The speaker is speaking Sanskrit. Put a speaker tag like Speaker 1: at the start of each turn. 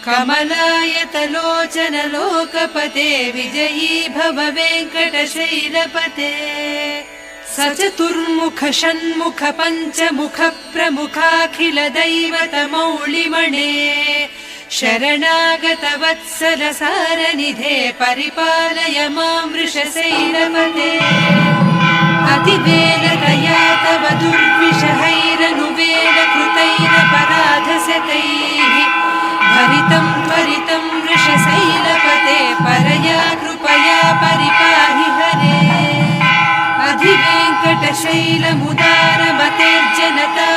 Speaker 1: कमलायतलोचन लोकपते विजयी भव वेङ्कटशैलपते सचतुर्मुख षण्मुख पञ्चमुख प्रमुखाखिल दैवत मौलिमणे शरणागत वत्सल सारनिधे परिपालय मां वृषशैलपते अतिवेलतया तव दुर्विषहैरनुवेल कृतैरपराधशतैः भरितं त्वरितं वृषशैलपते परया कृपया परिपाहि हरे अधिवेङ्कटशैलमुदारमतेर्जनता